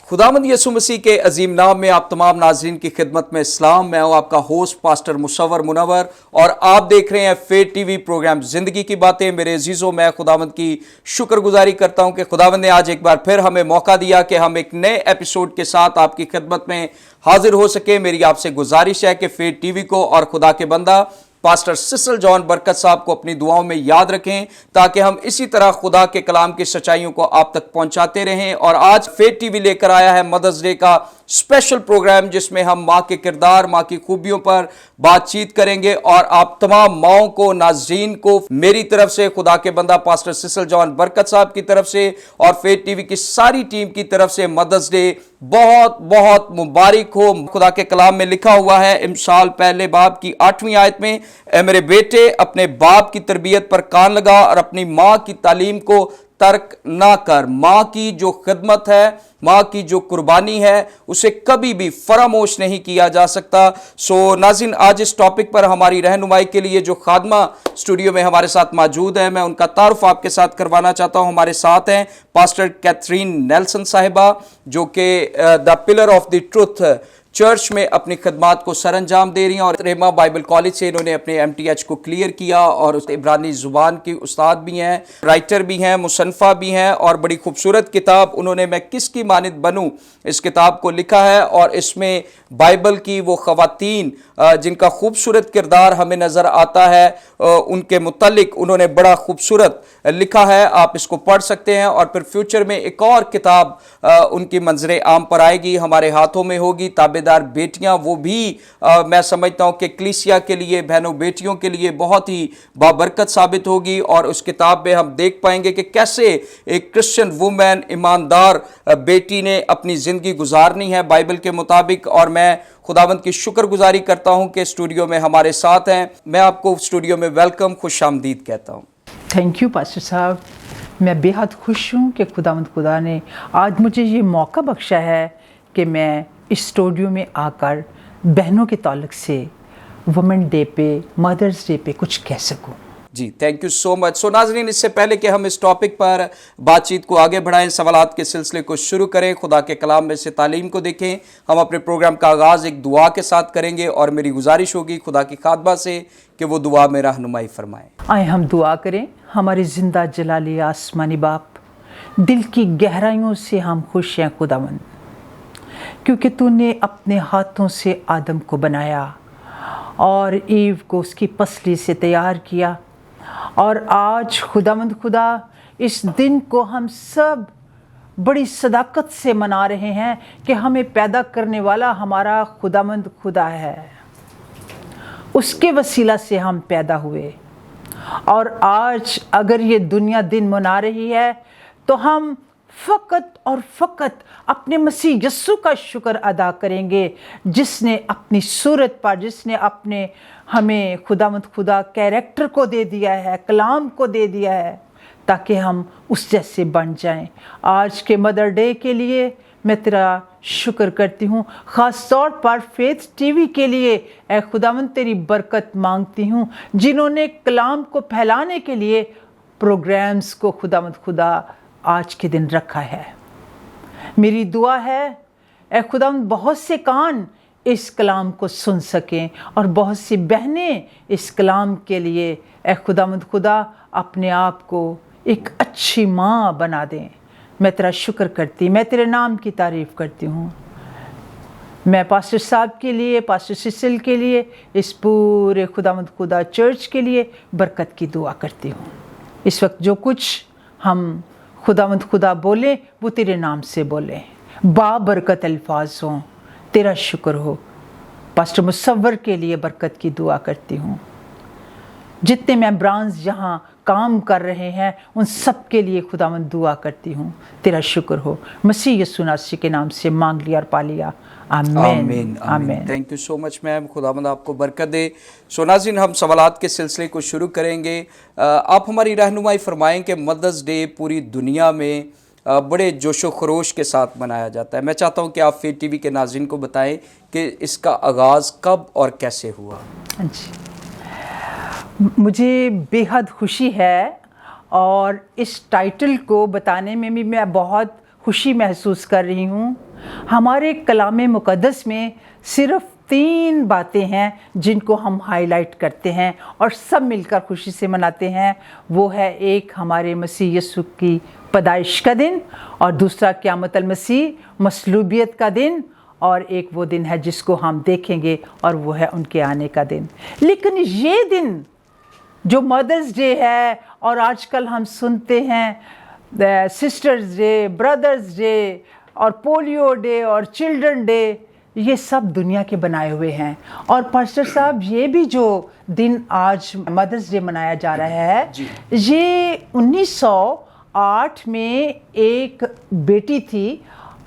खुदावंद यसु मसीह के अजीम नाम में आप तमाम नाज़रीन की खिदमत में इस्लाम। मैं हूं आपका होस्ट पास्टर मुसव्वर मुनव्वर और आप देख रहे हैं फेथ टीवी प्रोग्राम ज़िंदगी की बातें। मेरे अजीज़ों, मैं खुदावंद की शुक्रगुजारी करता हूं कि खुदावंद ने आज एक बार फिर हमें मौका दिया कि हम एक नए एपिसोड के साथ आपकी खिदमत में हाजिर हो सके। मेरी आपसे गुजारिश है कि फेथ टीवी को और खुदा के बंदा पास्टर सिसल जॉन बरकत साहब को अपनी दुआओं में याद रखें, ताकि हम इसी तरह खुदा के कलाम की सच्चाइयों को आप तक पहुंचाते रहें। और आज फेथ टीवी लेकर आया है मदर्स डे का स्पेशल प्रोग्राम, जिसमें हम माँ के किरदार, माँ की खूबियों पर बातचीत करेंगे। और आप तमाम माओं को, नाज़रीन को मेरी तरफ से, खुदा के बंदा पास्टर सिसल जॉन बरकत साहब की तरफ से और फेथ टीवी की सारी टीम की तरफ से मदर्स डे बहुत बहुत मुबारक हो। खुदा के कलाम में लिखा हुआ है इमसाल पहले बाब की 8वीं आयत में, ऐ मेरे बेटे अपने बाप की तरबियत पर कान लगा और अपनी माँ की तालीम को तर्क ना कर। माँ की जो खिदमत है, माँ की जो कुर्बानी है, उसे कभी भी फरामोश नहीं किया जा सकता। सो नाज़रीन, आज इस टॉपिक पर हमारी रहनुमाई के लिए जो खादमा स्टूडियो में हमारे साथ मौजूद है, मैं उनका तारुफ आपके साथ करवाना चाहता हूँ। हमारे साथ हैं पास्टर कैथरीन नेल्सन साहिबा, जो कि the pillar of the truth church में अपनी खदमात को सरंजाम दे रही हैं और रेमा बाइबल कॉलेज से इन्होंने अपने MTH को क्लियर किया और इब्रानी ज़ुबान की उस्ताद भी हैं, राइटर भी हैं, मुसन्फ़ा भी हैं। और बड़ी खूबसूरत किताब उन्होंने मैं किसकी मानित बनूं, इस किताब को लिखा है। और इसमें बाइबल की वो ख़वातीन जिनका खूबसूरत किरदार हमें नज़र आता है, उनके मुतल्लिक उन्होंने बड़ा खूबसूरत लिखा है। आप इसको पढ़ सकते हैं। और फिर फ्यूचर में एक और किताब उनकी मंजर आम पर आएगी, हमारे हाथों में होगी, ताबेदार बेटियां। वो भी मैं समझता हूं कि कलीसिया के लिए, बहनों बेटियों के लिए बहुत ही बाबरकत साबित होगी। और उस किताब में हम देख पाएंगे कि कैसे एक क्रिश्चियन वुमेन, ईमानदार बेटी ने अपनी ज़िंदगी गुजारनी है बाइबल के मुताबिक। और मैं खुदावंद की शुक्रगुजारी करता हूं कि स्टूडियो में हमारे साथ हैं। मैं आपको स्टूडियो में वेलकम, खुश आमदीद कहता हूं। थैंक यू पास्टर साहब। मैं बेहद खुश हूँ कि खुदा ने आज मुझे ये मौका बख्शा है कि मैं इस स्टूडियो में आकर बहनों के ताल्लुक से वुमेन डे पे, मदर्स डे पे कुछ कह सकूँ। जी, थैंक यू सो मच। सो नाज़रीन, इससे पहले कि हम इस टॉपिक पर बातचीत को आगे बढ़ाएं, सवालात के सिलसिले को शुरू करें, खुदा के कलाम में से तालीम को देखें, हम अपने प्रोग्राम का आगाज़ एक दुआ के साथ करेंगे। और मेरी गुजारिश होगी खुदा की खादमा से कि वो दुआ में रहनुमाई फरमाएं। आए हम दुआ करें। हमारे ज़िंदा जलाली आसमानी बाप, दिल की गहराइयों से हम खुश हैं खुदावंद, क्योंकि तूने अपने हाथों से आदम को बनाया और ईव को उसकी पसली से तैयार किया। और आज खुदावंद खुदा, इस दिन को हम सब बड़ी सदाकत से मना रहे हैं कि हमें पैदा करने वाला हमारा खुदावंद खुदा है, उसके वसीला से हम पैदा हुए। और आज अगर ये दुनिया दिन मना रही है, तो हम फ़कत और फ़कत अपने मसीह यस्सु का शुक्र अदा करेंगे, जिसने अपनी सूरत पर, जिसने अपने हमें खुदावंद खुदा कैरेक्टर को दे दिया है, कलाम को दे दिया है, ताकि हम उस जैसे बन जाएं। आज के मदर डे के लिए मैं तेरा शुक्र करती हूँ। ख़ास तौर पर फेथ टीवी के लिए ऐ खुदावंद तेरी बरकत मांगती हूँ, जिन्होंने कलाम को फैलाने के लिए प्रोग्राम्स को खुदावंद खुदा आज के दिन रखा है। मेरी दुआ है ऐ खुदावंद बहुत से कान इस कलाम को सुन सकें और बहुत सी बहनें इस कलाम के लिए ऐ खुदावंद खुदा अपने आप को एक अच्छी माँ बना दें। मैं तेरा शुक्र करती, मैं तेरे नाम की तारीफ़ करती हूँ। मैं पास्टर साहब के लिए, पास्टर सिसिल के लिए, इस पूरे खुदावंद खुदा चर्च के लिए बरकत की दुआ करती हूँ। इस वक्त जो कुछ हम खुदावंद खुदा बोले, वो तेरे नाम से बोले, बाबरकत अल्फाज हों, तेरा शुक्र हो। पास्टर मुसव्वर के लिए बरकत की दुआ करती हूँ। जितने मेंबरान्स यहाँ काम कर रहे हैं, उन सब के लिए खुदावंद दुआ करती हूँ, तेरा शुक्र हो। मसीह यीशु नासरी के नाम से मांग लिया और पा लिया, आमीन आमीन। Thank you so much ma'am, खुदावंद आपको बरकत दे। सो नाज़रीन, हम सवालात के सिलसिले को शुरू करेंगे। आप हमारी रहनुमाई फरमाएं कि मदर्स डे पूरी दुनिया में बड़े जोशो खरोश के साथ मनाया जाता है। मैं चाहता हूं कि आप फेथ टीवी के नाज़रीन को बताएं कि इसका आगाज़ कब और कैसे हुआ। जी, मुझे बेहद खुशी है और इस टाइटल को बताने में भी मैं बहुत खुशी महसूस कर रही हूँ ہمارے کلام مقدس میں صرف 3 باتیں ہیں جن کو ہم ہائی لائٹ کرتے ہیں اور سب مل کر خوشی سے مناتے ہیں. وہ ہے ایک ہمارے مسیح یسوع کی پیدائش کا دن، اور دوسرا قیامت المسیح مصلوبیت کا دن، اور ایک وہ دن ہے جس کو ہم دیکھیں گے اور وہ ہے ان کے آنے کا دن. لیکن یہ دن جو مدرز ڈے ہے، اور آج کل ہم سنتے ہیں سسٹرز ڈے، بردرز ڈے، اور پولیو ڈے اور چلڈرن ڈے، یہ سب دنیا کے بنائے ہوئے ہیں. اور پاسٹر صاحب یہ بھی جو دن آج مدرز ڈے منایا جا رہا ہے، یہ 1908 میں ایک بیٹی تھی،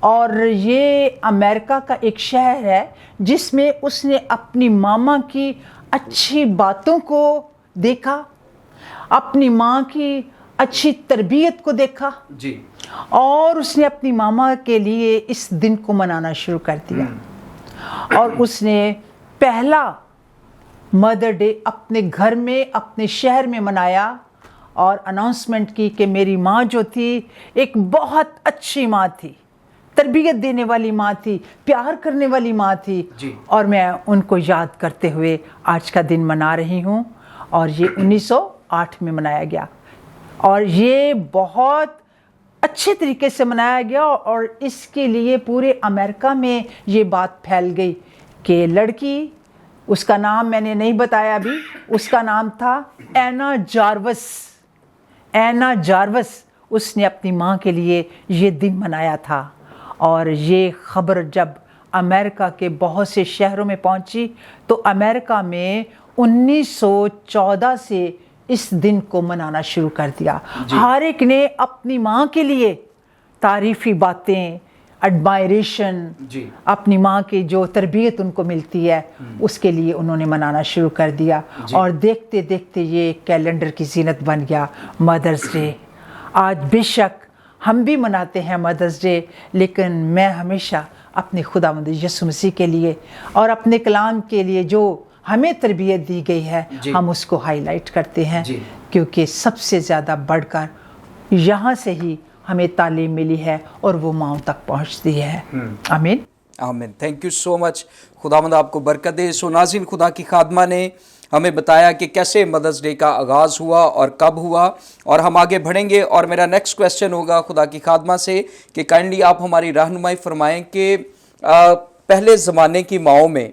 اور یہ امریکہ کا ایک شہر ہے جس میں اس نے اپنی ماما کی اچھی باتوں کو دیکھا، اپنی ماں کی اچھی تربیت کو دیکھا، اور اس نے اپنی ماما کے لیے اس دن کو منانا شروع کر دیا. اور اس نے پہلا مدر ڈے اپنے گھر میں، اپنے شہر میں منایا، اور اناؤنسمنٹ کی کہ میری ماں جو تھی ایک بہت اچھی ماں تھی، تربیت دینے والی ماں تھی، پیار کرنے والی ماں تھی، اور میں ان کو یاد کرتے ہوئے آج کا دن منا رہی ہوں. اور یہ 1908 میں منایا گیا، اور یہ بہت اچھے طریقے سے منایا گیا، اور اس کے لیے پورے امریکہ میں یہ بات پھیل گئی کہ لڑکی، اس کا نام میں نے نہیں بتایا ابھی، اس کا نام تھا اینا جاروس. اینا جاروس، اس نے اپنی ماں کے لیے یہ دن منایا تھا. اور یہ خبر جب امریکہ کے بہت سے شہروں میں پہنچی تو امریکہ میں 1914 سے اس دن کو منانا شروع کر دیا. ہر ایک نے اپنی ماں کے لیے تعریفی باتیں، ایڈمائریشن، اپنی ماں کی جو تربیت ان کو ملتی ہے اس کے لیے انہوں نے منانا شروع کر دیا. اور دیکھتے دیکھتے یہ کیلنڈر کی زینت بن گیا مدرز ڈے. آج بے شک ہم بھی مناتے ہیں مدرز ڈے، لیکن میں ہمیشہ اپنے خداوند یسوع مسیح کے لیے اور اپنے کلام کے لیے جو ہمیں تربیت دی گئی ہے ہم اس کو ہائی لائٹ کرتے ہیں، کیونکہ سب سے زیادہ بڑھ کر یہاں سے ہی ہمیں تعلیم ملی ہے اور وہ ماؤں تک پہنچتی ہے. آمین آمین. تھینک یو سو مچ. خداوند آپ کو برکت دے. سو ناظرین، خدا کی خادمہ نے ہمیں بتایا کہ کیسے مدرز ڈے کا آغاز ہوا اور کب ہوا، اور ہم آگے بڑھیں گے. اور میرا نیکسٹ کویسچن ہوگا خدا کی خادمہ سے کہ کائنڈلی آپ ہماری رہنمائی فرمائیں کہ پہلے زمانے کی ماؤں میں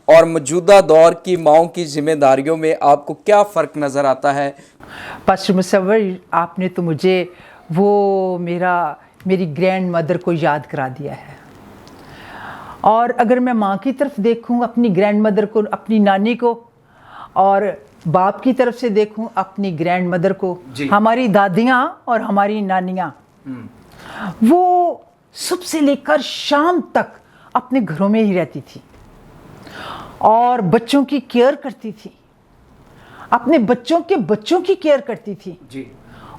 اور موجودہ دور کی ماؤں کی ذمہ داریوں میں آپ کو کیا فرق نظر آتا ہے؟ پاسٹر مصور، آپ نے تو مجھے وہ میری گرینڈ مدر کو یاد کرا دیا ہے. اور اگر میں ماں کی طرف دیکھوں اپنی گرینڈ مدر کو، اپنی نانی کو، اور باپ کی طرف سے دیکھوں اپنی گرینڈ مدر کو، ہماری دادیاں اور ہماری نانیاں وہ صبح سے لے کر شام تک اپنے گھروں میں ہی رہتی تھی اور بچوں کی کیئر کرتی تھی، اپنے بچوں کے بچوں کی کیئر کرتی تھی،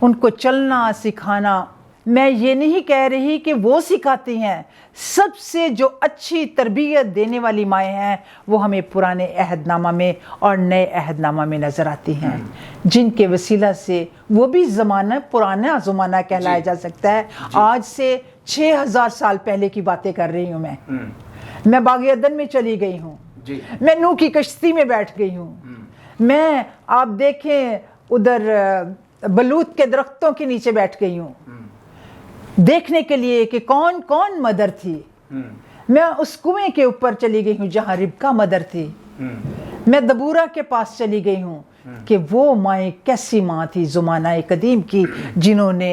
ان کو چلنا سکھانا. میں یہ نہیں کہہ رہی کہ وہ سکھاتی ہیں، سب سے جو اچھی تربیت دینے والی مائیں ہیں وہ ہمیں پرانے عہد نامہ میں اور نئے عہد نامہ میں نظر آتی ہیں، جن کے وسیلہ سے وہ بھی پرانا زمانہ کہلایا جا سکتا ہے. آج سے 6000 سال پہلے کی باتیں کر رہی ہوں. میں باغ عدن میں چلی گئی ہوں، میں نوح کی کشتی میں بیٹھ گئی ہوں، میں آپ دیکھیں ادھر بلوت کے درختوں کے نیچے بیٹھ گئی ہوں دیکھنے کے لیے کہ کون کون مدر تھی. میں اس کنویں کے اوپر چلی گئی ہوں جہاں ربکا مدر تھی. میں دبورا کے پاس چلی گئی ہوں کہ وہ مائیں کیسی ماں تھی زمانہ قدیم کی، جنہوں نے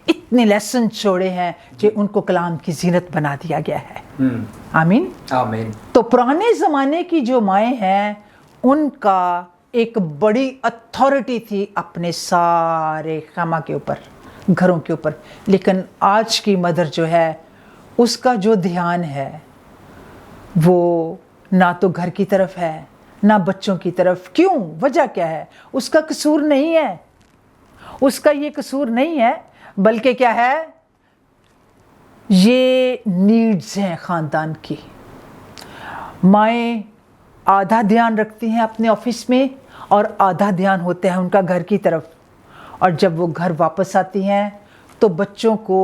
اتنے لیسن چھوڑے ہیں کہ ان کو کلام کی زینت بنا دیا گیا ہے. آمین آمین. تو پرانے زمانے کی جو مائیں ہیں ان کا ایک بڑی اتھارٹی تھی اپنے سارے خیمہ کے اوپر، گھروں کے اوپر. لیکن آج کی مدر جو ہے اس کا جو دھیان ہے وہ نہ تو گھر کی طرف ہے نہ بچوں کی طرف. کیوں؟ وجہ کیا ہے؟ اس کا قصور نہیں ہے، اس کا یہ قصور نہیں ہے، بلکہ کیا ہے، یہ نیڈز ہیں خاندان کی. مائیں آدھا دھیان رکھتی ہیں اپنے آفس میں اور آدھا دھیان ہوتا ہے ان کا گھر کی طرف. اور جب وہ گھر واپس آتی ہیں تو بچوں کو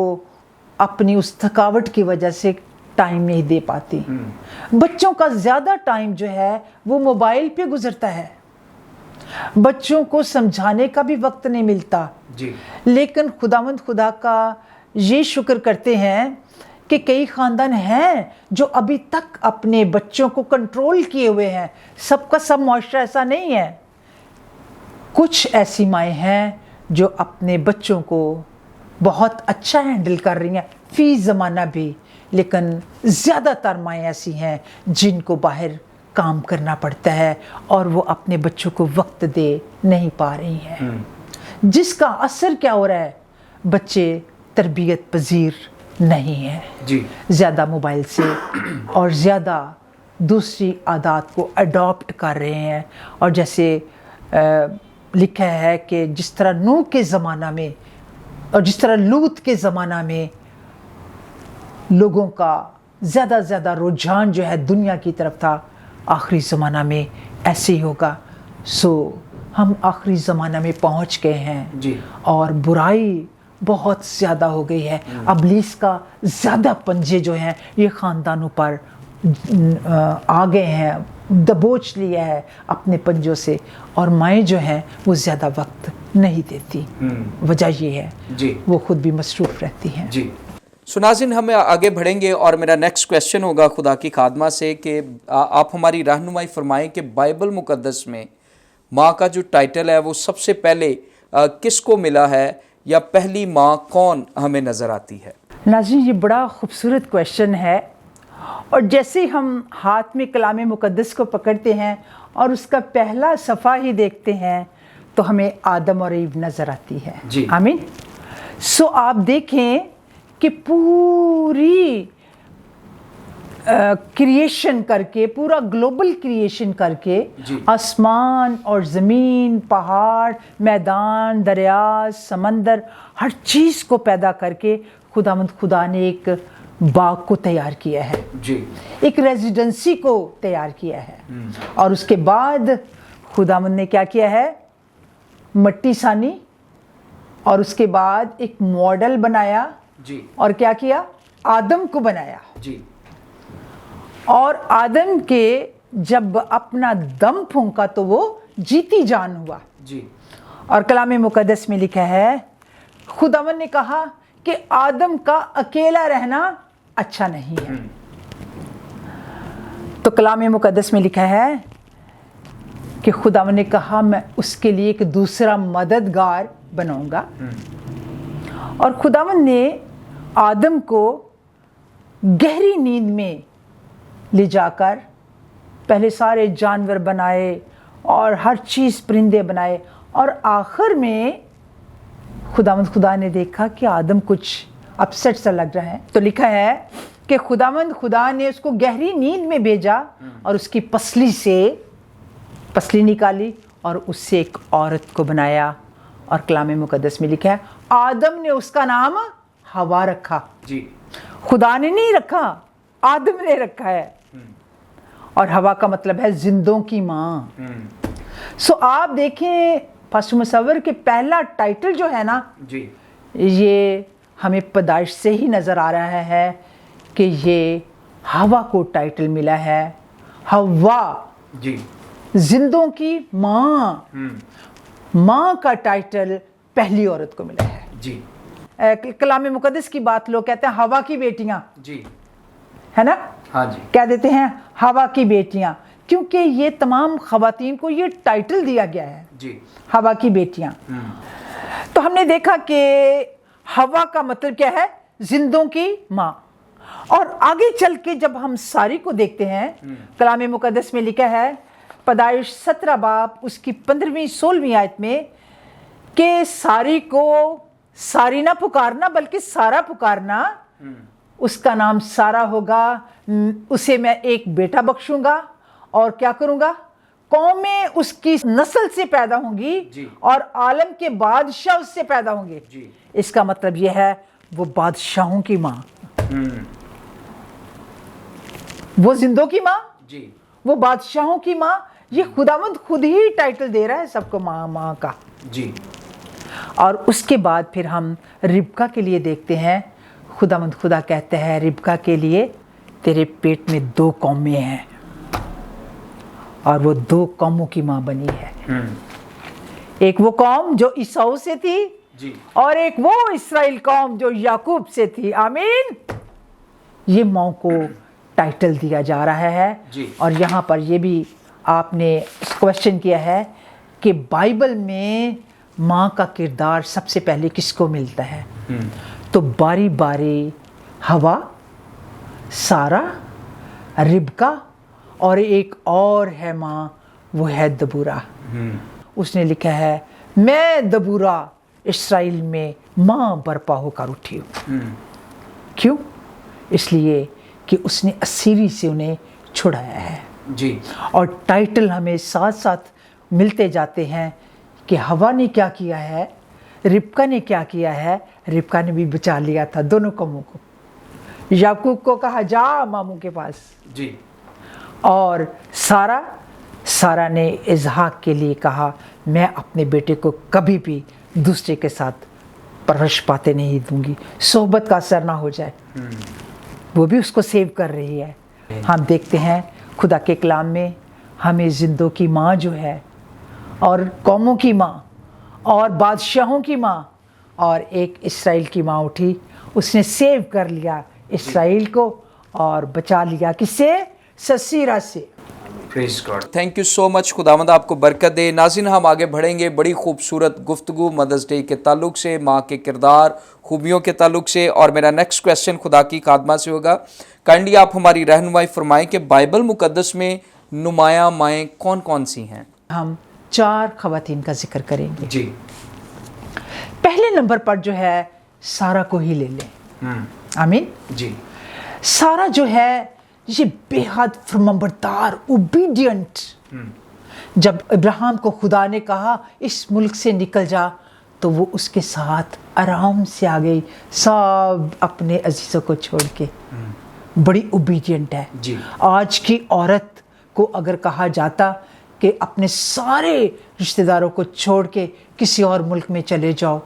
اپنی اس تھکاوٹ کی وجہ سے टाइम नहीं दे पाती। बच्चों का ज़्यादा टाइम जो है वो मोबाइल पे गुजरता है, बच्चों को समझाने का भी वक्त नहीं मिलता जी। लेकिन खुदावंद खुदा का ये शुक्र करते हैं कि कई ख़ानदान हैं जो अभी तक अपने बच्चों को कंट्रोल किए हुए हैं। सबका सब मुआशरा ऐसा नहीं है। कुछ ऐसी माएँ हैं जो अपने बच्चों को बहुत अच्छा हैंडल कर रही हैं फी ज़माना भी, लेकिन ज़्यादातर माएँ ऐसी हैं जिनको बाहर काम करना पड़ता है और वो अपने बच्चों को वक्त दे नहीं पा रही हैं, जिसका असर क्या हो रहा है, बच्चे तरबियत पजीर नहीं है जी। ज़्यादा मोबाइल से और ज़्यादा दूसरी आदत को अडॉप्ट कर रहे हैं। और जैसे लिखा है कि जिस तरह नूह के ज़माना में और जिस तरह लूत के ज़माना में लोगों का ज़्यादा रुझान जो है दुनिया की तरफ था, आखिरी ज़माना में ऐसे ही होगा। सो हम आखिरी ज़माना में पहुंच गए हैं जी। और बुराई बहुत ज़्यादा हो गई है। अबलीस का ज़्यादा पंजे जो हैं ये ख़ानदानों पर आ गए हैं, दबोच लिया है अपने पंजों से, और माएँ जो हैं वो ज़्यादा वक्त नहीं देती। वजह ये है जी, वो खुद भी मसरूफ़ रहती हैं जी। सो नाज़रीन, हम आगे बढ़ेंगे और मेरा नेक्स्ट क्वेश्चन होगा खुदा की खादमा से कि आप हमारी रहनुमाई फरमाएं कि बाइबल मुकद्दस में माँ का जो टाइटल है वो सबसे पहले किसको मिला है, या पहली माँ कौन हमें नज़र आती है? नाज़रीन, ये बड़ा खूबसूरत क्वेश्चन है, और जैसे ही हम हाथ में कलाम मुकद्दस को पकड़ते हैं और उसका पहला सफ़ा ही देखते हैं तो हमें आदम और ईव नज़र आती है जी। आमीन। सो आप देखें कि पूरी क्रिएशन करके, पूरा ग्लोबल क्रिएशन करके, आसमान और ज़मीन, पहाड़, मैदान, दरिया, समंदर, हर चीज़ को पैदा करके खुदावंद खुदा ने एक बाग को तैयार किया है जी, एक रेजिडेंसी को तैयार किया है। और उसके बाद खुदावंद ने क्या किया है, मट्टी सानी, और उसके बाद एक मॉडल बनाया जी, और क्या किया, आदम को बनाया जी। और आदम के जब अपना दम फूंका तो वो जीती जान हुआ जी। और कलाम मुकद्दस में लिखा है खुदावन ने कहा कि आदम का अकेला रहना अच्छा नहीं है। तो कलाम मुकद्दस में लिखा है कि खुदावन ने कहा मैं उसके लिए एक दूसरा मददगार बनाऊंगा। और खुदावन ने आदम को गहरी नींद में ले जाकर पहले सारे जानवर बनाए और हर चीज़, परिंदे बनाए, और आखिर में खुदावंद खुदा ने देखा कि आदम कुछ अपसेट सा लग रहा है। तो लिखा है कि खुदावंद खुदा ने उसको गहरी नींद में भेजा और उसकी पसली से पसली निकाली और उससे एक औरत को बनाया। और कलाम मुकद्दस में लिखा है आदम ने उसका नाम हवा रखा जी। खुदा ने नहीं रखा, आदम ने रखा है। और हवा का मतलब है जिंदों की माँ। सो आप देखें पास्टर मुसव्वर के पहला टाइटल जो है ना जी, ये हमें पैदाइश से ही नज़र आ रहा है कि ये हवा को टाइटल मिला है। हवा जी, जिंदों की माँ, माँ का टाइटल पहली औरत को मिला है जी। कलाम मुकद्दस की बात लोग कहते हैं हवा की बेटियां, जी, है ना, हाँ जी, कह देते हैं हवा की बेटियां, क्योंकि ये तमाम खवातीन को ये टाइटल दिया गया है जी, हवा की बेटियां। तो हमने देखा कि हवा का मतलब क्या है, जिंदों की माँ। और आगे चल के जब हम सारी को देखते हैं कलाम मुकद्दस में लिखा है पैदाइश 17 बाब उसकी 15वीं 16वीं आयत में कि सारी को सारी ना पुकारना बल्कि सारा पुकारना, उसका नाम सारा होगा, उसे मैं एक बेटा बख्शूंगा और क्या करूंगा, कौमें उसकी नस्ल से पैदा होंगी और आलम के बादशाह उससे पैदा होंगे। इसका मतलब यह है वो बादशाहों की माँ, वो जिंदों की माँ, वो बादशाहों की माँ। ये खुदावंद खुद ही टाइटल दे रहा है सबको माँ माँ का जी। और उसके बाद फिर हम रिबका के लिए देखते हैं। खुदावंद खुदा कहते हैं रिबका के लिए तेरे पेट में 2 कौमें हैं और वो 2 कौमों की माँ बनी है। एक वो कौम जो ईसाऊ से थी जी। और एक वो इस्राएल कौम जो याकूब से थी। आमीन। ये माँ को टाइटल दिया जा रहा है जी। और यहाँ पर ये भी आपने क्वेश्चन किया है कि बाइबल में माँ का किरदार सबसे पहले किसको मिलता है। तो बारी बारी हवा, सारा, रिबका और एक और है माँ, वो है दबूरा। उसने लिखा है मैं दबूरा इस्राएल में माँ बर्पा होकर उठी हूँ। क्यों? इसलिए कि उसने असीरी से उन्हें छुड़ाया है जी। और टाइटल हमें साथ साथ मिलते जाते हैं कि हवा ने क्या किया है, रिबका ने क्या किया है। रिबका ने भी बचा लिया था दोनों कौमों को। याकूब को कहा जा मामू के पास जी। और सारा ने इजहाक के लिए कहा मैं अपने बेटे को कभी भी दूसरे के साथ परवरिश पाते नहीं दूंगी, सोहबत का असर ना हो जाए। वो भी उसको सेव कर रही है। हम देखते हैं खुदा के कलाम में हमें जिंदों की माँ जो है और कौमों की माँ और बादशाहों की माँ और एक इस्राएल की माँ उठी, उसने सेव कर लिया इस्राएल को और बचा लिया किससे? ससीरा से। Praise God. Thank you so much. खुदावंद आपको बरकत दे। नाज़रीन, हम आगे बढ़ेंगे बड़ी खूबसूरत गुफ्तगू मदर्स डे के ताल्लुक से, माँ के किरदार खूबियों के ताल्लुक से। और मेरा नेक्स्ट क्वेश्चन खुदा की खादमा से होगा। काइंडली आप हमारी रहनुमाई फरमाएं कि बाइबल मुकद्दस में नुमाया माएँ कौन कौन सी हैं। हम 4 खवातीन का जिक्र करेंगे जी। पहले नंबर पर जो है सारा को ही ले लें। आमीन जी। सारा जो है ये बेहद फरमाबरदार, ओबीडियंट। जब इब्राहिम को खुदा ने कहा इस मुल्क से निकल जा, तो वो उसके साथ आराम से आ गई, सब अपने अजीज़ों को छोड़ के। बड़ी ओबीडियंट है जी। आज की औरत को अगर कहा जाता कि अपने सारे रिश्तेदारों को छोड़ के किसी और मुल्क में चले जाओ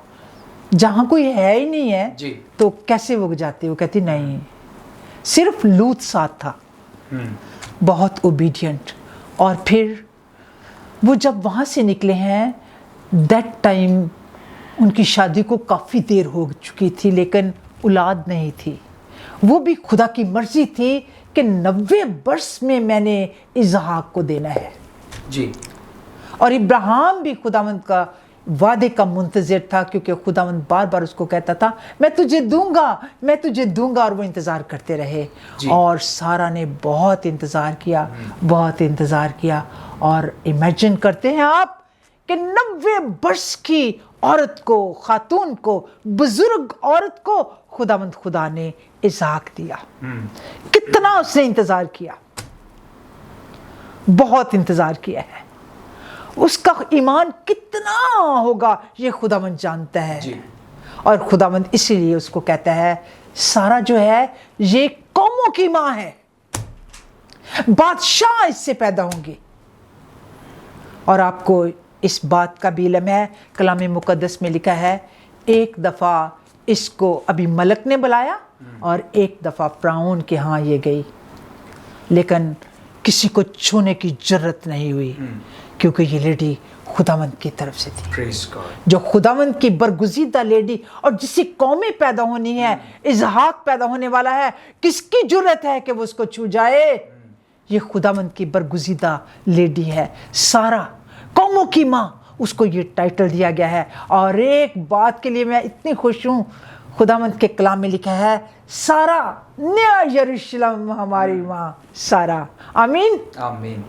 जहाँ कोई है ही नहीं है जी। तो कैसे वो जाती? वो कहती नहीं, सिर्फ लूत साथ था। बहुत ओबीडियंट। और फिर वो जब वहाँ से निकले हैं, दैट टाइम उनकी शादी को काफ़ी देर हो चुकी थी लेकिन औलाद नहीं थी। वो भी खुदा की मर्जी थी कि 90 वर्ष में मैंने इसहाक को देना है जी। और इब्राहिम भी खुदावंद का वादे का मुंतज़िर था क्योंकि खुदावंद बार बार उसको कहता था मैं तुझे दूंगा, मैं तुझे दूंगा, और वो इंतज़ार करते रहे। और सारा ने बहुत इंतज़ार किया, बहुत इंतज़ार किया। और इमेजिन करते हैं आप कि 90 वर्ष की औरत को, खातून को, बुजुर्ग औरत को खुदा ने इसहाक दिया। कितना उसने इंतज़ार किया, बहुत इंतज़ार किया है। उसका ईमान कितना होगा ये खुदावंद जानता है जी। और खुदावंद इसीलिए उसको कहता है सारा जो है ये कौमों की माँ है, बादशाह इससे पैदा होंगे। और आपको इस बात का भी इल्म है, कलाम मुकद्दस में लिखा है एक दफ़ा इसको अभी मलक ने बुलाया और एक दफ़ा फ़िरौन के यहाँ ये गई, लेकिन किसी को छूने की जरूरत नहीं हुई क्योंकि ये लेडी खुदावंद की तरफ से थी। Praise God. जो खुदावंद की बरगुज़ीदा लेडी और जिससे कौमें पैदा होनी है, इसहाक पैदा होने वाला है, किसकी जरूरत है कि वो उसको छू जाए? ये खुदावंद की बरगुज़ीदा लेडी है, सारा कौमों की माँ, उसको ये टाइटल दिया गया है। और एक बात के लिए मैं इतनी खुश हूँ, खुदावंद के कलाम में लिखा है सारा नया यरूशलेम हमारी माँ सारा। आमीन आमीन।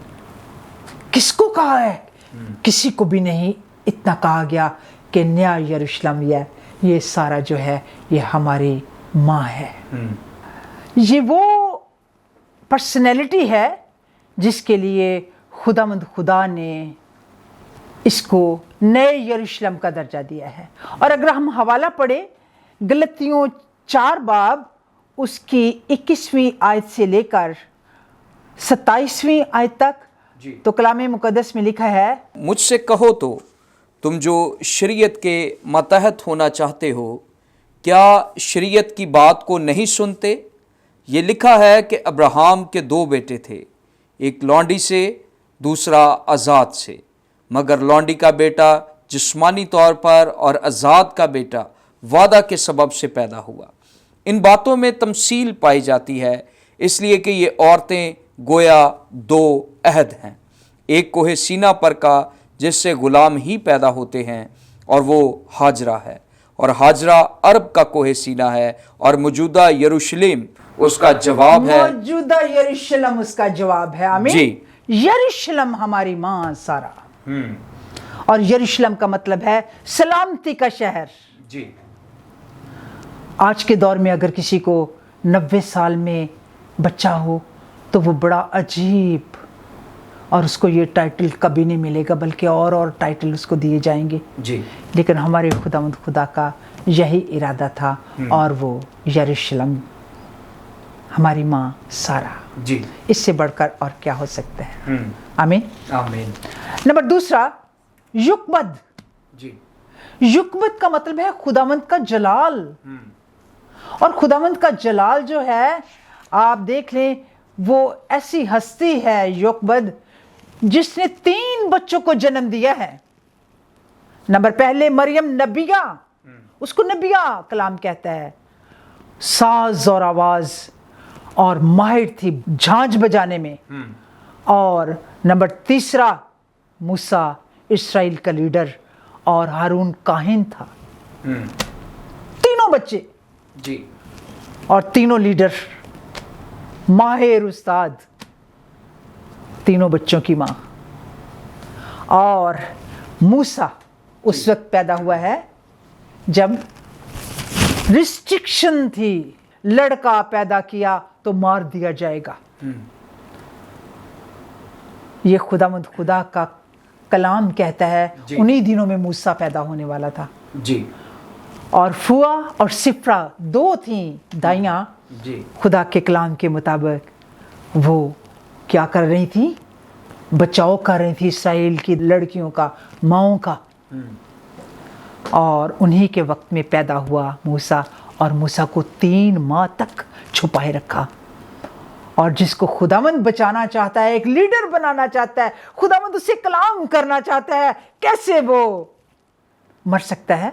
किसको कहा है? किसी को भी नहीं इतना कहा गया कि नया यरूशलेम ये सारा जो है ये हमारी माँ है। ये वो पर्सनैलिटी है जिसके लिए खुदावंद खुदा ने इसको नए यरूशलेम का दर्जा दिया है। और अगर हम हवाला पढ़े गलतियों 4 बाब उसकी 21वीं आयत से लेकर 27वीं आयत तक, तो कलाम मुकद्दस में लिखा है मुझसे कहो तो तुम जो शरीयत के मतहत होना चाहते हो, क्या शरीयत की बात को नहीं सुनते? یہ لکھا ہے کہ ابراہم کے 2 بیٹے تھے، ایک لونڈی سے، دوسرا آزاد سے، مگر لونڈی کا بیٹا جسمانی طور پر اور آزاد کا بیٹا وعدہ کے سبب سے پیدا ہوا۔ ان باتوں میں تمثیل پائی جاتی ہے، اس لیے کہ یہ عورتیں گویا 2 عہد ہیں، ایک کوہ سینا پر کا جس سے غلام ہی پیدا ہوتے ہیں اور وہ ہاجرہ ہے، اور ہاجرہ عرب کا کوہ سینا ہے، اور موجودہ یروشلم اس کا جواب ہے۔ موجودہ یروشلم اس کا جواب ہے، آمین۔ جی۔ یروشلم ہماری ماں سارا، اور یروشلم کا مطلب ہے سلامتی کا شہر۔ جی۔ آج کے دور میں اگر کسی کو 90 سال میں بچہ ہو تو وہ بڑا عجیب، اور اس کو یہ ٹائٹل کبھی نہیں ملے گا، بلکہ اور ٹائٹل اس کو دیے جائیں گے۔ جی۔ لیکن ہمارے خداوند خدا کا یہی ارادہ تھا، اور وہ یروشلم ہماری ماں سارا۔ جی۔ اس سے بڑھ کر اور کیا ہو سکتا ہے؟ آمین۔ آمین۔ نمبر دوسرا، یقبد۔ جی۔ یقبد کا مطلب ہے خداوند کا جلال، اور خداوند کا جلال جو ہے آپ دیکھ لیں، وہ ایسی ہستی ہے یقبد جس نے 3 بچوں کو جنم دیا ہے۔ نمبر پہلے مریم نبیہ، اس کو نبیہ کلام کہتا ہے، ساز اور آواز اور ماہر تھی جھانج بجانے میں۔ اور نمبر تیسرا موسیٰ، اسرائیل کا لیڈر، اور ہارون کاہن تھا۔ 3 بچے، جی، اور 3 لیڈر، ماہر استاد، 3 بچوں کی ماں۔ اور موسیٰ اس وقت پیدا ہوا ہے جب ریسٹرکشن تھی، لڑکا پیدا کیا تو مار دیا جائے گا۔ یہ خداوند خدا کا کلام کہتا ہے، انہی دنوں میں موسیٰ پیدا ہونے والا تھا۔ جی۔ اور فوا اور سفرا 2 تھیں دائیاں، جی۔ خدا کے کلام کے مطابق وہ کیا کر رہی تھیں؟ بچاؤ کر رہی تھی اسرائیل کی لڑکیوں کا، ماؤں کا۔ اور انہی کے وقت میں پیدا ہوا موسیٰ، اور موسیٰ کو 3 ماہ تک چھپائے رکھا۔ اور جس کو خداوند بچانا چاہتا ہے، ایک لیڈر بنانا چاہتا ہے، خداوند اسے کلام کرنا چاہتا ہے، کیسے وہ مر سکتا ہے؟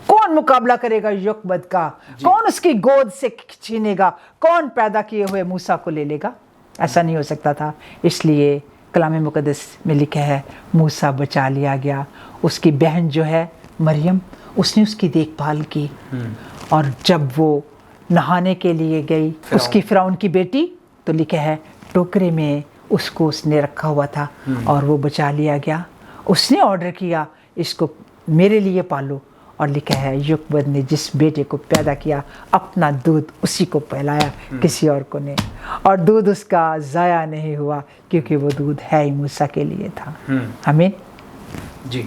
کون مقابلہ کرے گا یقبد کا؟ کون اس کی گود سے چھینے گا؟ کون پیدا کیے ہوئے موسیٰ کو لے لے گا؟ ایسا نہیں ہو سکتا تھا۔ اس لیے کلام مقدس میں لکھا ہے موسیٰ بچا لیا گیا۔ اس کی بہن جو ہے مریم، اس نے اس کی دیکھ بھال کی، اور جب وہ نہانے کے لیے گئی، اس کی فرعون کی بیٹی، تو لکھا ہے ٹوکرے میں اس کو اس نے رکھا ہوا تھا، اور وہ بچا لیا گیا۔ اس نے آرڈر کیا اس کو میرے لیے پالو، اور لکھا ہے یقبد نے جس بیٹے کو پیدا کیا اپنا دودھ اسی کو پلایا، کسی اور کو نہیں، اور دودھ اس کا ضائع نہیں ہوا، کیونکہ وہ دودھ ہے ہی موسیٰ کے لیے تھا۔ آمین۔ جی۔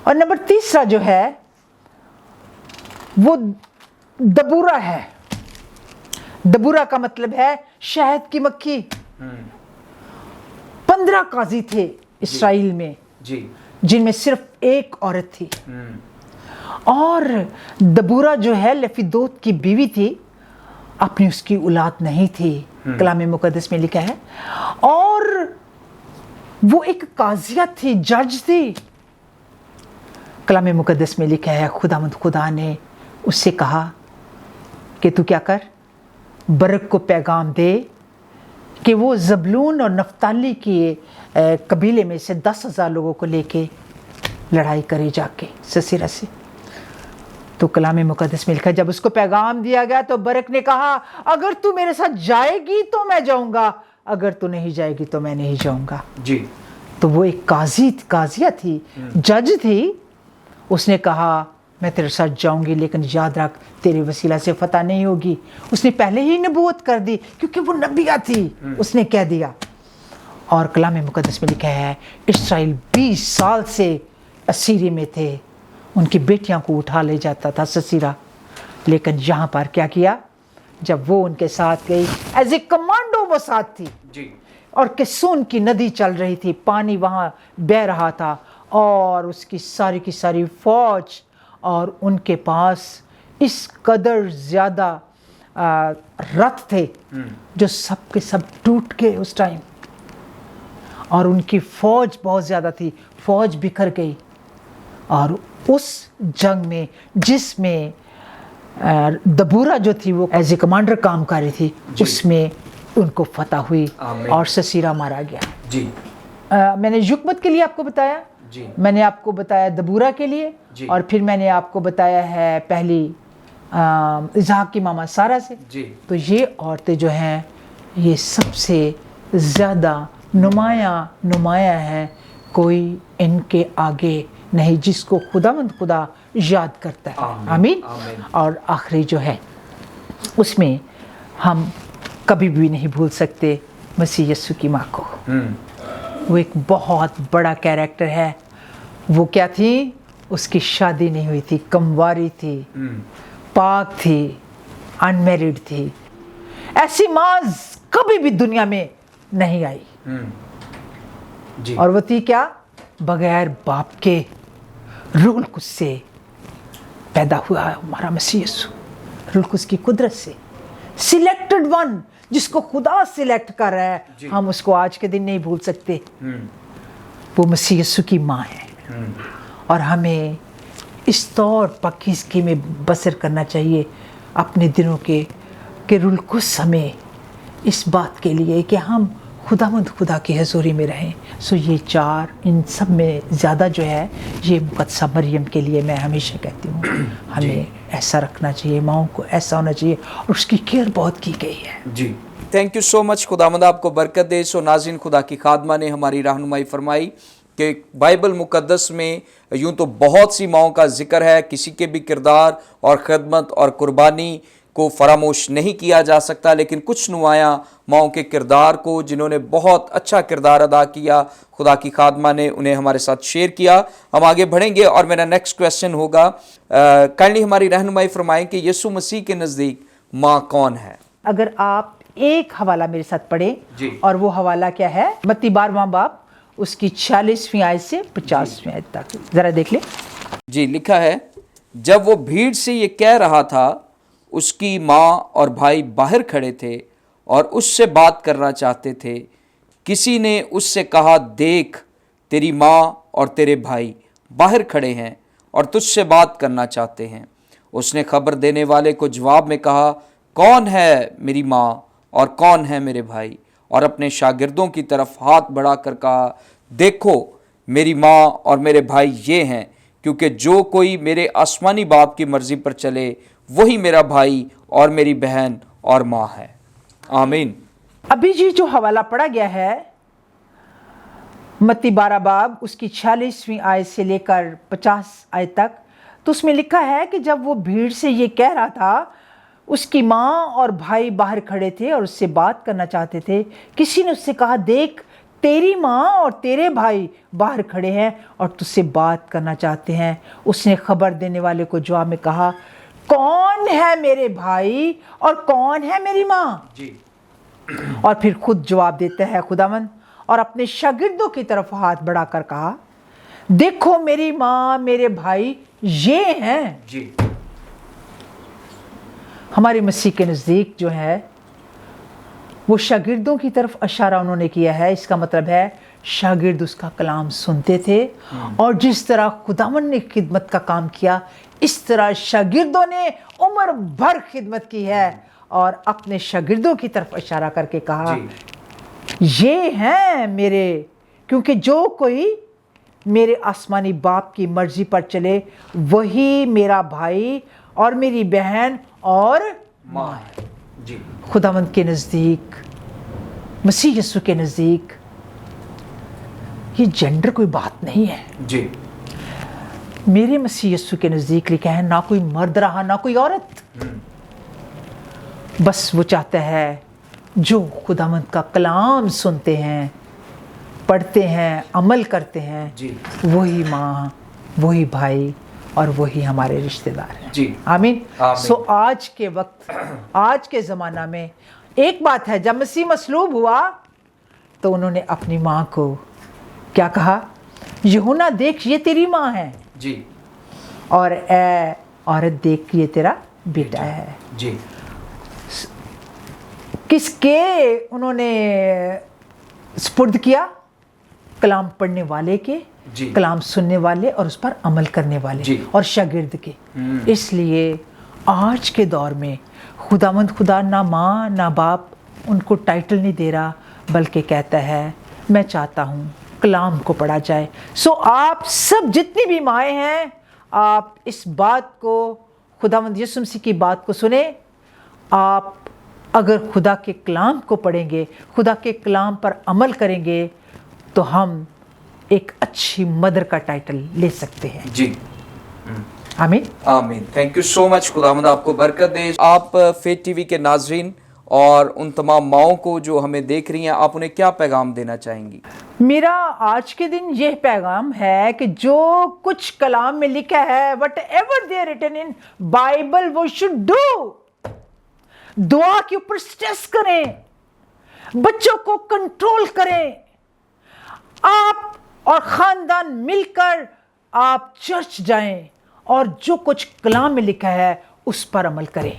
اور نمبر تیسرا جو ہے وہ دبورہ ہے۔ دبورہ کا مطلب ہے شہد کی مکھی۔ 15 قاضی تھے اسرائیل میں، جی، جن میں صرف ایک عورت تھی، اور دبورہ جو ہے لفیدوت کی بیوی تھی، اپنی اس کی اولاد نہیں تھی، کلام مقدس میں لکھا ہے، اور وہ ایک قاضیہ تھی، جج تھی۔ کلام مقدس میں لکھا ہے خداوند خدا نے اس سے کہا کہ تو کیا کر، برق کو پیغام دے کہ وہ زبلون اور نفتالی کے قبیلے میں سے 10,000 لوگوں کو لے کے لڑائی کرے جا کے سسیرا سے۔ تو کلام مقدس میں لکھا جب اس کو پیغام دیا گیا تو برق نے کہا اگر تو میرے ساتھ جائے گی تو میں جاؤں گا، اگر تو نہیں جائے گی تو میں نہیں جاؤں گا۔ جی۔ تو وہ ایک قاضیہ تھی، جج تھی، اس نے کہا میں تیرے ساتھ جاؤں گی، لیکن یاد رکھ تیرے وسیلہ سے فتح نہیں ہوگی۔ اس نے پہلے ہی نبوت کر دی کیونکہ وہ نبیہ تھی، اس نے کہہ دیا۔ اور کلام مقدس میں لکھا ہے اسرائیل 20 سال سے اسیری میں تھے، ان کی بیٹیاں کو اٹھا لے جاتا تھا سسیرا، لیکن یہاں پر کیا کیا، جب وہ ان کے ساتھ گئی ایز اے کمانڈو، وہ ساتھ تھی، جی، اور کسون کی ندی چل رہی تھی، پانی وہاں بہ رہا تھا، اور اس کی ساری فوج، اور ان کے پاس اس قدر زیادہ रथ थे जो सब के सब टूट गए उस टाइम, और उनकी फौज बहुत ज़्यादा थी, फौज बिखर गई। और उस जंग में जिसमें दबूरा जो थी वो एज ए कमांडर काम कर रही थी, उसमें उनको फतह हुई और ससीरा मारा गया जी। मैंने युकमत के लिए आपको बताया जी, मैंने आपको बताया दबूरा के लिए, और फिर मैंने आपको बताया है पहली इजहाक की मामा सारा से जी। तो ये औरतें जो हैं ये सबसे ज़्यादा नुमाया हैं, कोई इनके आगे नहीं, जिसको खुदावंद खुदा याद करता है। आमीन। और आखिरी जो है उसमें हम कभी भी नहीं भूल सकते मसीह यीशु की माँ को। वो एक बहुत बड़ा कैरेक्टर है। वो क्या थी? उसकी शादी नहीं हुई थी, कमवारी थी, पाक थी, अनमैरिड थी। ऐसी माँ कभी भी दुनिया में नहीं आई। जी। और वो थी क्या? बगैर बाप के रूह कुछ से पैदा हुआ है हमारा मसीह यीशु, रूह कुछ की कुदरत से सिलेक्टेड वन, जिसको खुदा सिलेक्ट कर रहा है, हम उसको आज के दिन नहीं भूल सकते। वो मसीह यीशु की माँ है। और हमें इस तौर पक्की में बसर करना चाहिए अपने दिनों के रूह कुछ हमें इस बात के लिए कि हम खुदावंद खुदा की हजूरी में रहें। सो ये चार, इन सब में ज़्यादा जो है ये मुक़द्दसा मरियम के लिए मैं हमेशा कहती हूँ हमें ऐसा रखना चाहिए, माओं को ऐसा होना चाहिए, और उसकी केयर बहुत की गई है। जी, थैंक यू सो मच। खुदावंद आपको बरकत दे। सो नाज़रीन, खुदा की खादमा ने हमारी रहनुमाई फरमाई कि बाइबल मुक़द्दस में यूँ तो बहुत सी माओं का जिक्र है, किसी के भी किरदार और खिदमत और कुर्बानी को फरामोश नहीं किया जा सकता, लेकिन कुछ नुमायाँ माओं के किरदार को, जिन्होंने बहुत अच्छा किरदार अदा किया, खुदा की खादमा ने उन्हें हमारे साथ शेयर किया। हम आगे बढ़ेंगे और मेरा नेक्स्ट क्वेश्चन होगा, काइंडली हमारी रहनुमाई फरमाएं कि यीशु मसीह के नज़दीक माँ कौन है? अगर आप एक हवाला मेरे साथ पढ़ें, जी। और वो हवाला क्या है? मत्ती 12वां बाब उसकी 46वीं आयत से 50वीं आयत तक ज़रा देख ले। जी, लिखा है, जब वो भीड़ से ये कह रहा था, उसकी माँ और भाई बाहर खड़े थे और उससे बात करना चाहते थे। किसी ने उससे कहा, देख तेरी माँ और तेरे भाई बाहर खड़े हैं और तुझसे बात करना चाहते हैं। उसने खबर देने वाले को जवाब में कहा, कौन है मेरी माँ और कौन है मेरे भाई? और अपने शागिर्दों की तरफ हाथ बढ़ाकर कहा, देखो मेरी माँ और मेरे भाई ये हैं, क्योंकि जो कोई मेरे आसमानी बाप की मर्जी पर चले वही मेरा भाई और मेरी बहन और माँ है। आमीन। अभी जी जो हवाला पढ़ा गया है मत्ती 12 बाब उसकी 46वीं आयत से लेकर 50 आयत तक, तो उसमें लिखा है कि जब वो भीड़ से ये कह रहा था, उसकी माँ और भाई बाहर खड़े थे और उससे बात करना चाहते थे। किसी ने उससे कहा, देख तेरी माँ और तेरे भाई बाहर खड़े हैं और तुझसे बात करना चाहते हैं। उसने खबर देने वाले को जवाब में कहा, कौन है मेरे भाई और कौन है मेरी माँ? जी। और फिर खुद जवाब देता है खुदावंद, और अपने शागिर्दों की तरफ हाथ बढ़ाकर कहा, देखो मेरी माँ मेरे भाई ये हैं। जी। हमारे मसीह के नज़दीक जो है वो शागिर्दों की तरफ इशारा उन्होंने किया है। इसका मतलब है शागिर्द उसका कलाम सुनते थे, और जिस तरह खुदावंद ने खिदमत का काम किया, इस तरह शागिर्दों ने उम्र भर खिदमत की है, और अपने शागिर्दों की तरफ इशारा करके कहा, ये हैं मेरे, क्योंकि जो कोई मेरे आसमानी बाप की मर्जी पर चले वही मेरा भाई और मेरी बहन और माँ है। जी। खुदावंद के नज़दीक, मसीह यीशु के नज़दीक ये जेंडर कोई बात नहीं है। जी। मेरे मसीह यीशु के नज़दीक लिखा है, ना कोई मर्द रहा ना कोई औरत, बस वो चाहता है जो खुदावंद का कलाम सुनते हैं, पढ़ते हैं, अमल करते हैं, जी। वही माँ, वही भाई और वही हमारे रिश्तेदार हैं। जी। आमीन। आमीन। सो आज के वक्त, आज के ज़माना में एक बात है, जब मसीह मसलूब हुआ तो उन्होंने अपनी माँ को क्या कहा? यूहन्ना देख ये तेरी माँ है, जी। और ए औरत देख ये तेरा बेटा है। जी। किसके उन्होंने स्पुर्द किया? कलाम पढ़ने वाले के, जी। कलाम सुनने वाले और उस पर अमल करने वाले जी। और शागिर्द के। इसलिए आज के दौर में खुदावंद खुदा ना माँ ना बाप उनको टाइटल नहीं दे रहा, बल्कि कहता है मैं चाहता हूँ कलाम को पढ़ा जाए। सो आप सब जितनी भी माएँ हैं, आप इस बात को, खुदावंद यीशु मसीह की बात को सुने। आप अगर खुदा के कलाम को पढ़ेंगे, खुदा के कलाम पर अमल करेंगे, तो हम एक अच्छी मदर का टाइटल ले सकते हैं। जी, आमीन। आमीन। थैंक यू सो मच, खुदावंद आपको बरकत दे। आप फेथ टीवी के नाजरीन और उन तमाम माओं को जो हमें देख रही हैं, आप उन्हें क्या पैगाम देना चाहेंगी? मेरा आज के दिन यह पैगाम है कि जो कुछ कलाम में लिखा है, whatever they written in Bible, वो शुड डू। दुआ के ऊपर स्ट्रेस करें, बच्चों को कंट्रोल करें। आप और खानदान मिलकर आप चर्च जाएं और जो कुछ कलाम में लिखा है उस पर अमल करें।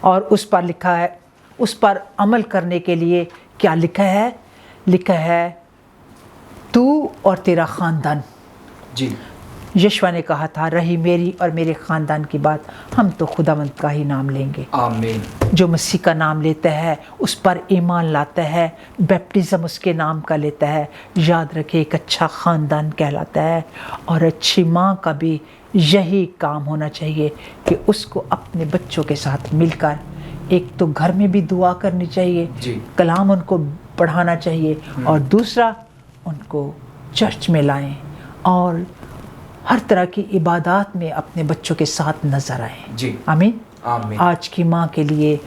और उस पर लिखा है, उस पर अमल करने के लिए क्या लिखा है? लिखा है तू और तेरा खानदान। जी। यीशु ने कहा था, रही मेरी और मेरे खानदान की बात, हम तो खुदावंद का ही नाम लेंगे। आमीन। जो मसीह का नाम लेता है, उस पर ईमान लाता है, बैप्टिज्म उसके नाम का लेता है, याद रखे एक अच्छा ख़ानदान कहलाता है। और अच्छी माँ का भी यही काम होना चाहिए कि उसको अपने बच्चों के साथ मिलकर एक तो घर में भी दुआ करनी चाहिए, जी। कलाम उनको पढ़ाना चाहिए, और दूसरा उनको चर्च में लाएं और हर तरह की इबादत में अपने बच्चों के साथ नजर आए। जी। आमीन। आमीन। आज की माँ के लिए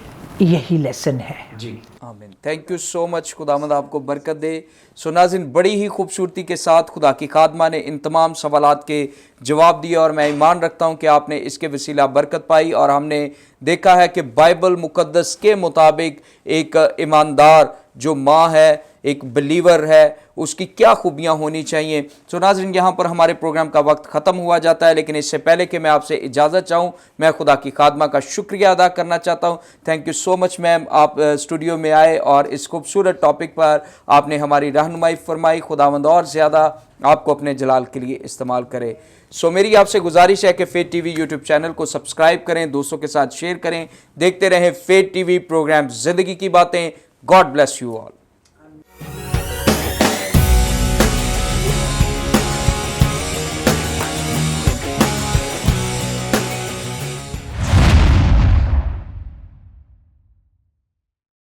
यही लेसन है। जी, आमीन। थैंक यू सो मच, खुदावंद आपको बरकत दे। सो नाज़रीन, बड़ी ही खूबसूरती के साथ खुदा की खादमा ने इन तमाम सवालात के जवाब दिए और मैं ईमान रखता हूँ कि आपने इसके वसीला बरकत पाई। और हमने देखा है कि बाइबल मुकद्दस के मुताबिक एक ईमानदार जो माँ है, एक बिलीवर है, उसकी क्या खूबियाँ होनी चाहिए। सो नाज़रीन, यहाँ पर हमारे प्रोग्राम का वक्त ख़त्म हुआ जाता है, लेकिन इससे पहले कि मैं आपसे इजाज़त चाहूँ, मैं खुदा की खादमा का शुक्रिया अदा करना चाहता हूँ। Thank you so much ma'am, आप स्टूडियो में आए और इस खूबसूरत टॉपिक पर आपने हमारी रहनुमाई फरमाई। खुदावंद और ज़्यादा आपको अपने जलाल के लिए इस्तेमाल करे। सो मेरी आपसे गुजारिश है कि फेथ टीवी यूट्यूब चैनल को सब्सक्राइब करें, दोस्तों के साथ शेयर करें, देखते रहें फेथ टीवी प्रोग्राम ज़िंदगी की बातें। God bless you all.